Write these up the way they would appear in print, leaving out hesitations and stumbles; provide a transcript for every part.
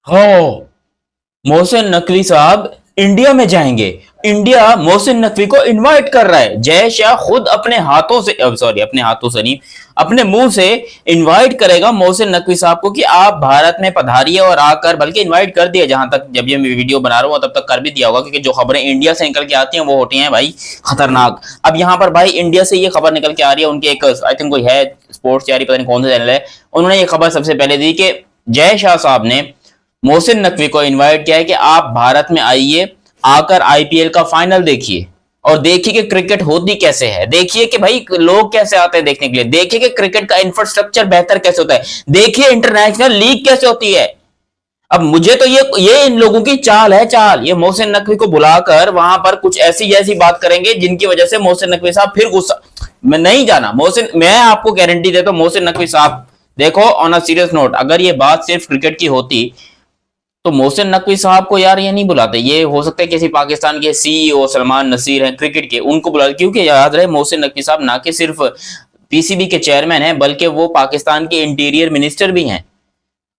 हो, मोहसिन नकवी साहब इंडिया में जाएंगे। इंडिया मोहसिन नकवी को इनवाइट कर रहा है। जय शाह खुद अपने हाथों से, सॉरी अपने हाथों से नहीं, अपने मुंह से इनवाइट करेगा मोहसिन नकवी साहब को कि आप भारत में पधारिए और आकर, बल्कि इनवाइट कर दिया, जहां तक जब ये मैं वीडियो बना रहा हूं तब तक कर भी दिया होगा, क्योंकि जो खबरें इंडिया से निकल के आती हैं वो होती हैं भाई खतरनाक। अब यहाँ पर भाई इंडिया से ये खबर निकल के आ रही है, उनके एक आई थिंक कोई है स्पोर्ट्स यारी, पता नहीं कौन सा चैनल है, उन्होंने ये खबर सबसे पहले दी कि जय शाह साहब ने मोहसिन नकवी को इनवाइट किया है कि आप भारत में आइए, आकर आईपीएल का फाइनल देखिए और देखिए कि क्रिकेट होती कैसे है, देखिए कि भाई लोग कैसे आते हैं देखने के लिए, देखिए कि क्रिकेट का इंफ्रास्ट्रक्चर बेहतर कैसे होता है, देखिए इंटरनेशनल लीग कैसे होती है। अब मुझे तो ये इन लोगों की चाल है, चाल, ये मोहसिन नकवी को बुलाकर वहां पर कुछ ऐसी ऐसी बात करेंगे जिनकी वजह से मोहसिन नकवी साहब फिर गुस्सा। मैं नहीं जाना मोहसिन, मैं आपको गारंटी देता हूं मोहसिन नकवी साहब, देखो ऑन अ सीरियस नोट, अगर ये बात सिर्फ क्रिकेट की होती तो मोहसिन नकवी साहब को यार ये नहीं बुलाते। ये हो सकता है किसी पाकिस्तान के सीईओ सलमान नसीर हैं क्रिकेट के, उनको बुला, क्योंकि याद रहे मोहसिन नकवी साहब ना कि सिर्फ पीसीबी के चेयरमैन हैं बल्कि वो पाकिस्तान के इंटीरियर मिनिस्टर भी हैं।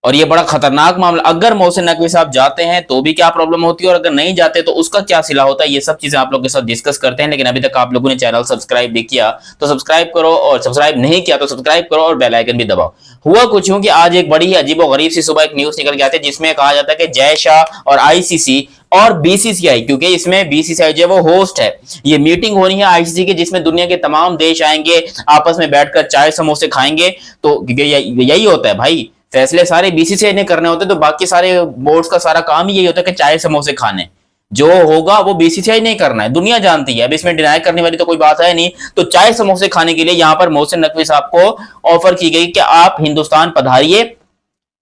और ये बड़ा खतरनाक मामला, अगर मोहसिन नकवी साहब जाते हैं तो भी क्या प्रॉब्लम होती है और अगर नहीं जाते तो उसका क्या सिला होता है, ये सब चीजें आप लोगों के साथ डिस्कस करते हैं। लेकिन अभी तक आप लोगों ने चैनल सब्सक्राइब नहीं किया तो सब्सक्राइब करो, और सब्सक्राइब नहीं किया तो सब्सक्राइब करो और बेल आइकन भी दबाओ। हुआ कुछ यूं कि आज एक बड़ी ही अजीबोगरीब सी सुबह एक न्यूज निकल के आती है जिसमें कहा जाता है कि जय शाह और आईसीसी और बीसीसीआई, क्योंकि इसमें बीसीसीआई जो है वो होस्ट है, ये मीटिंग होनी है आईसीसी की जिसमें दुनिया के तमाम देश आएंगे, आपस में बैठकर चाय समोसे खाएंगे। तो यही होता है भाई, फैसले सारे बीसीसीआई ने करने होते, तो बाकी सारे बोर्ड्स का सारा काम ही यही होता है कि चाय समोसे खाने, जो होगा वो बीसीसीआई नहीं करना है, दुनिया जानती है। अब इसमें डिनाई करने वाली तो कोई बात है नहीं। तो चाय समोसे खाने के लिए यहां पर मोहसिन नकवी साहब को ऑफर की गई कि आप हिंदुस्तान पधारिए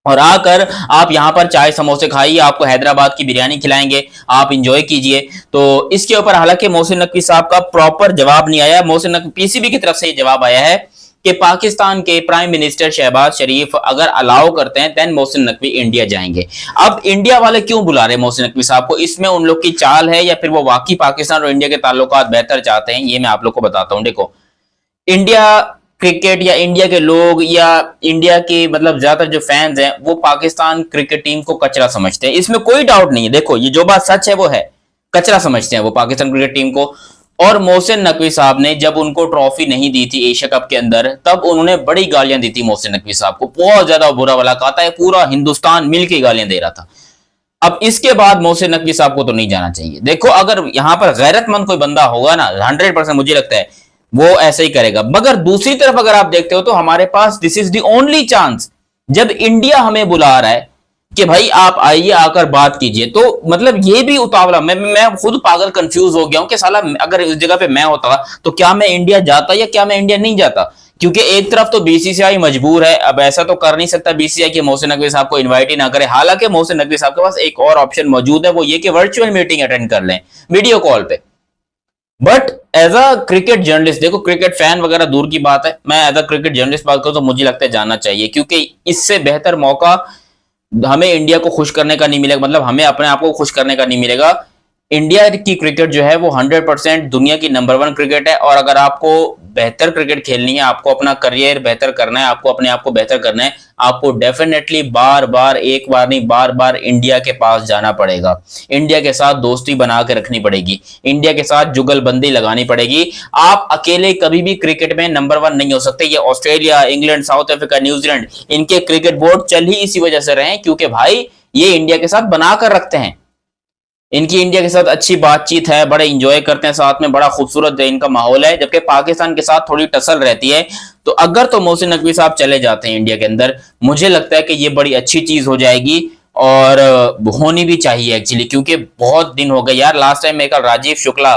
और आकर आप यहां पर चाय समोसे खाइए, आपको हैदराबाद की बिरयानी खिलाएंगे, आप इंजॉय कीजिए। तो इसके ऊपर हालांकि मोहसिन नकवी साहब का प्रॉपर जवाब नहीं आया। मोहसिन नकवी पीसीबी की तरफ से ये जवाब आया है कि पाकिस्तान के प्राइम मिनिस्टर शहबाज शरीफ अगर अलाउ करते हैं देन मोहसिन नकवी इंडिया जाएंगे। अब इंडिया वाले क्यों बुला रहे हैं मोहसिन नकवी साहब को, इसमें उन लोग की चाल है या फिर वो वाकई पाकिस्तान और इंडिया के ताल्लुकात बेहतर चाहते हैं, ये मैं आप लोग को बताता हूं। देखो, इंडिया क्रिकेट या इंडिया के लोग या इंडिया के मतलब ज्यादातर जो फैंस हैं वो पाकिस्तान क्रिकेट टीम को कचरा समझते हैं, इसमें कोई डाउट नहीं है। देखो ये जो बात सच है वो है, कचरा समझते हैं वो पाकिस्तान क्रिकेट टीम को। और मोहसिन नकवी साहब ने जब उनको ट्रॉफी नहीं दी थी एशिया कप के अंदर, तब उन्होंने बड़ी गालियां दी थी मोहसिन नकवी साहब को, बहुत ज्यादा बुरा भला कहा था, पूरा हिंदुस्तान मिलकर गालियां दे रहा था। अब इसके बाद मोहसिन नकवी साहब को तो नहीं जाना चाहिए। देखो अगर यहां पर गैरतमंद कोई बंदा होगा ना 100% मुझे लगता है वो ऐसे ही करेगा। मगर दूसरी तरफ अगर आप देखते हो तो हमारे पास this is the only chance, जब इंडिया हमें बुला रहा है कि भाई आप आइए आकर बात कीजिए, तो मतलब ये भी उतावला, मैं खुद पागल कंफ्यूज हो गया हूं कि साला अगर इस जगह पे मैं होता तो क्या मैं इंडिया जाता या क्या मैं इंडिया नहीं जाता। क्योंकि एक तरफ तो बीसीसीआई मजबूर है, अब ऐसा तो कर नहीं सकता बीसीसीआई कि मोहसिन नकवी साहब को इनवाइट ही ना करे। हालांकि मोहसिन नकवी साहब के पास एक और ऑप्शन मौजूद है, वो ये कि वर्चुअल मीटिंग अटेंड कर लें वीडियो कॉल पे। But as a cricket journalist, देखो क्रिकेट फैन वगैरह दूर की बात है, मैं एज अ क्रिकेट जर्नलिस्ट बात करूं तो मुझे लगता है जाना चाहिए, क्योंकि इससे बेहतर मौका हमें इंडिया को खुश करने का नहीं मिलेगा, मतलब हमें अपने आप को खुश करने का नहीं मिलेगा। इंडिया की क्रिकेट जो है वो 100% दुनिया की नंबर 1 क्रिकेट है। और अगर आपको बेहतर क्रिकेट खेलनी है, आपको अपना करियर बेहतर करना है, आपको अपने आप को बेहतर करना है, आपको डेफिनेटली बार बार, एक बार नहीं बार बार इंडिया के पास जाना पड़ेगा, इंडिया के साथ दोस्ती बना के रखनी पड़ेगी, इंडिया के साथ जुगलबंदी लगानी पड़ेगी। आप अकेले कभी भी क्रिकेट में नंबर 1 नहीं हो सकते। ये Australia, England, south Africa, New Zealand, इनके क्रिकेट बोर्ड चल ही इसी वजह से रहे हैं क्योंकि भाई ये इंडिया के साथ बनाकर रखते हैं, इनकी इंडिया के साथ अच्छी बातचीत है, बड़े इंजॉय करते हैं साथ में, बड़ा खूबसूरत इनका माहौल है। जबकि पाकिस्तान के साथ थोड़ी टसल रहती है। तो अगर तो मोहसिन नकवी साहब चले जाते हैं इंडिया के अंदर, मुझे लगता है कि ये बड़ी अच्छी चीज हो जाएगी और होनी भी चाहिए एक्चुअली, क्योंकि बहुत दिन हो गए यार। लास्ट टाइम मेरे ख्याल Rajeev Shukla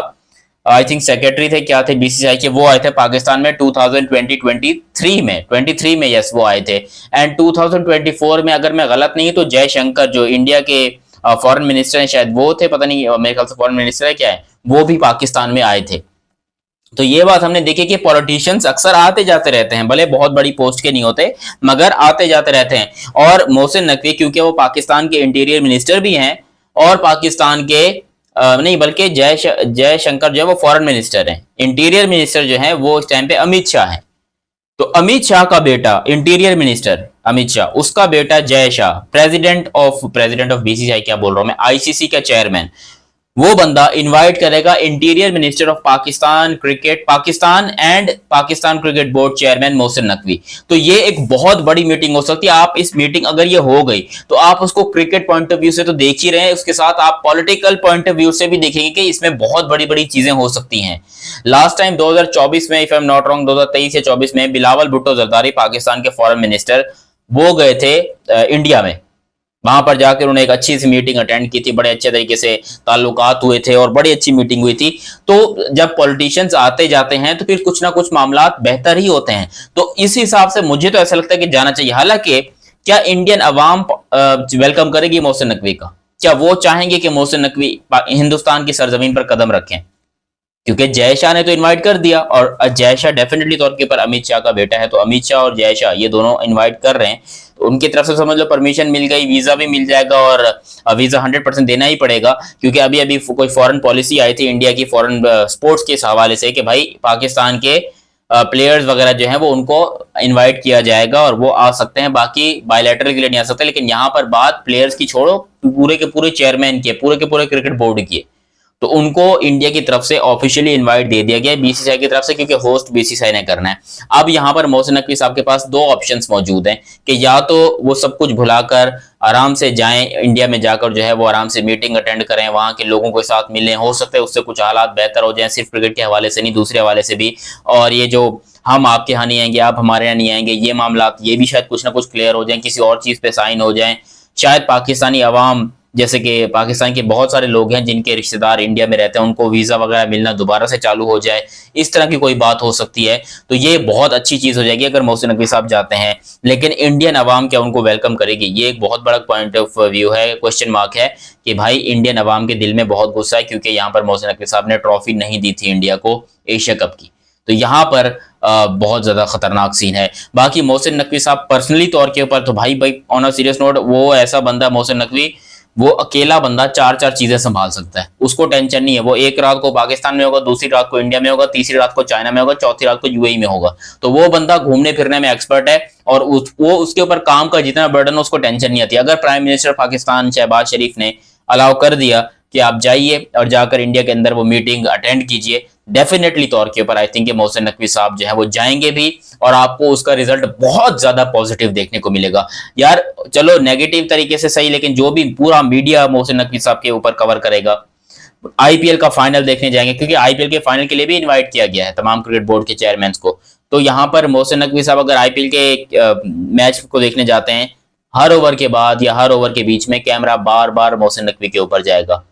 I think secretary थे, क्या थे बीसीसीआई के, वो आए थे पाकिस्तान में 2023 में, 23 में यस वो आए थे। एंड 2024 में अगर मैं गलत नहीं तो जयशंकर जो इंडिया के फॉरेन मिनिस्टर हैं, शायद वो थे, पता नहीं मेरे ख्याल से फॉरेन मिनिस्टर है क्या है, वो भी पाकिस्तान में आए थे। तो ये बात हमने देखी कि पॉलिटिशियंस अक्सर आते जाते रहते हैं, भले बहुत बड़ी पोस्ट के नहीं होते मगर आते जाते रहते हैं। और मोहसिन नकवी क्योंकि वो पाकिस्तान के इंटीरियर मिनिस्टर भी हैं और पाकिस्तान के नहीं बल्कि जयशंकर जो है वो फॉरेन मिनिस्टर हैं, इंटीरियर मिनिस्टर जो है वो इस टाइम पे अमित शाह है। तो अमित शाह का बेटा इंटीरियर मिनिस्टर, अमित शाह, उसका बेटा Jay Shah, president of BCCI, क्या बोल रहा हूं मैं, आईसीसी का चेयरमैन, वो बंदा इनवाइट करेगा interior minister of Pakistan cricket, Pakistan and Pakistan cricket board chairman Mohsin Naqvi. तो ये एक बहुत बड़ी मीटिंग हो सकती है। आप इस मीटिंग अगर ये हो गई तो आप उसको क्रिकेट पॉइंट ऑफ व्यू से तो देख ही रहे हैं, उसके साथ आप पॉलिटिकल पॉइंट ऑफ व्यू से भी देखेंगे कि इसमें बहुत बड़ी बड़ी चीजें हो सकती हैं। लास्ट टाइम 2024 में, if I am not wrong, 2023 या 24 में बिलावल भुट्टो जरदारी, पाकिस्तान के फॉरेन मिनिस्टर, वो गए थे इंडिया में। वहां पर जाकर उन्होंने एक अच्छी सी मीटिंग अटेंड की थी, बड़े अच्छे तरीके से ताल्लुकात हुए थे और बड़ी अच्छी मीटिंग हुई थी। तो जब पॉलिटिशियंस आते जाते हैं तो फिर कुछ ना कुछ मामला बेहतर ही होते हैं। तो इस हिसाब से मुझे तो ऐसा लगता है कि जाना चाहिए। हालांकि क्या इंडियन अवाम वेलकम करेगी मोहसिन नकवी का? क्या वो चाहेंगे कि मोहसिन नकवी हिंदुस्तान की सरजमीन पर कदम रखें? क्योंकि जय शाह ने तो इनवाइट कर दिया, और जय शाह डेफिनेटली तौर के ऊपर अमित शाह का बेटा है, तो अमित शाह और जय शाह ये दोनों इनवाइट कर रहे हैं, तो उनकी तरफ से समझ लो परमिशन मिल गई, वीजा भी मिल जाएगा, और वीजा 100% देना ही पड़ेगा। क्योंकि अभी अभी कोई फॉरेन पॉलिसी आई थी इंडिया की फॉरेन स्पोर्ट्स के हवाले से कि भाई पाकिस्तान के प्लेयर्स वगैरह जो हैं वो उनको इनवाइट किया जाएगा और वो आ सकते हैं, बाकी बायलैटरल के लिए नहीं आ सकते। लेकिन यहाँ पर बात प्लेयर्स की छोड़ो, पूरे के पूरे चेयरमैन की, पूरे के पूरे क्रिकेट बोर्ड की, तो उनको इंडिया की तरफ से ऑफिशियली इनवाइट दे दिया गया है बीसीसीआई की तरफ से, क्योंकि होस्ट बीसीसीआई ने करना है। अब यहाँ पर मोहसिन नकवी साहब के पास दो ऑप्शंस मौजूद हैं कि या तो वो सब कुछ भुलाकर आराम से जाएं, इंडिया में जाकर जो है वो आराम से मीटिंग अटेंड करें, वहां के लोगों के साथ मिलें, हो सकता है उससे कुछ हालात बेहतर हो जाएं, सिर्फ क्रिकेट के हवाले से नहीं, दूसरे हवाले से भी। और ये जो हम आपके यहाँ नहीं आएंगे, आप हमारे यहाँ नहीं आएंगे, ये मामला ये भी शायद कुछ ना कुछ क्लियर हो जाए, किसी और चीज पे साइन हो जाए। शायद पाकिस्तानी अवाम, जैसे कि पाकिस्तान के बहुत सारे लोग हैं जिनके रिश्तेदार इंडिया में रहते हैं, उनको वीजा वगैरह मिलना दोबारा से चालू हो जाए, इस तरह की कोई बात हो सकती है। तो ये बहुत अच्छी चीज हो जाएगी अगर मोहसिन नकवी साहब जाते हैं। लेकिन इंडियन अवाम क्या उनको वेलकम करेगी? ये एक बहुत बड़ा पॉइंट ऑफ व्यू है, क्वेश्चन मार्क है कि भाई इंडियन अवाम के दिल में बहुत गुस्सा है, क्योंकि यहाँ पर मोहसिन नकवी साहब ने ट्रॉफी नहीं दी थी इंडिया को एशिया कप की। तो यहाँ पर बहुत ज्यादा खतरनाक सीन है। बाकी मोहसिन नकवी साहब पर्सनली तौर के ऊपर तो भाई ऑन अ सीरियस नोट, वो ऐसा बंदा मोहसिन नकवी, वो अकेला बंदा चार चार चीजें संभाल सकता है, उसको टेंशन नहीं है। वो एक रात को पाकिस्तान में होगा, दूसरी रात को इंडिया में होगा, तीसरी रात को चाइना में होगा, चौथी रात को यूएई में होगा। तो वो बंदा घूमने फिरने में एक्सपर्ट है, और वो उसके ऊपर काम का जितना बर्डन है उसको टेंशन नहीं आती। अगर प्राइम मिनिस्टर पाकिस्तान शहबाज शरीफ ने अलाउ कर दिया कि आप जाइए और जाकर इंडिया के अंदर वो मीटिंग अटेंड कीजिए, डेफिनेटली तौर के ऊपर आई थिंक मोहसिन नकवी साहब जो है वो जाएंगे भी, और आपको उसका रिजल्ट बहुत ज्यादा पॉजिटिव देखने को मिलेगा। यार चलो नेगेटिव तरीके से सही, लेकिन जो भी पूरा मीडिया मोहसिन नकवी साहब के ऊपर कवर करेगा, आईपीएल का फाइनल देखने जाएंगे, क्योंकि आईपीएल के फाइनल के लिए भी इनवाइट किया गया है तमाम क्रिकेट बोर्ड के चेयरमैन को। तो यहाँ पर मोहसिन नकवी साहब अगर आईपीएल के मैच को देखने जाते हैं, हर ओवर के बाद या हर ओवर के बीच में कैमरा बार बार मोहसिन नकवी के ऊपर जाएगा।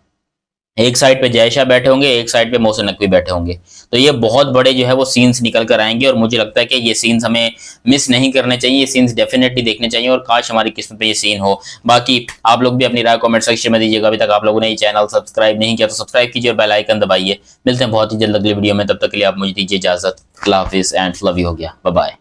एक साइड पे जय शाह बैठे होंगे, एक साइड पे मोहसिन नकवी बैठे होंगे। तो ये बहुत बड़े जो है वो सीन्स निकल कर आएंगे, और मुझे लगता है कि ये सीन्स हमें मिस नहीं करने चाहिए, ये सीन्स डेफिनेटली देखने चाहिए, और काश हमारी किस्मत पे ये सीन हो। बाकी आप लोग भी अपनी राय कमेंट सेक्शन में दीजिएगा। अभी तक आप लोगों ने ये चैनल सब्सक्राइब नहीं किया तो सब्सक्राइब कीजिए और बेल आइकन दबाइए। मिलते हैं बहुत ही जल्द अगली वीडियो में, तब तक के लिए आप मुझे दीजिए इजाजत। अल्लाह हाफिज एंड लव यू हो गया, बाय बाय।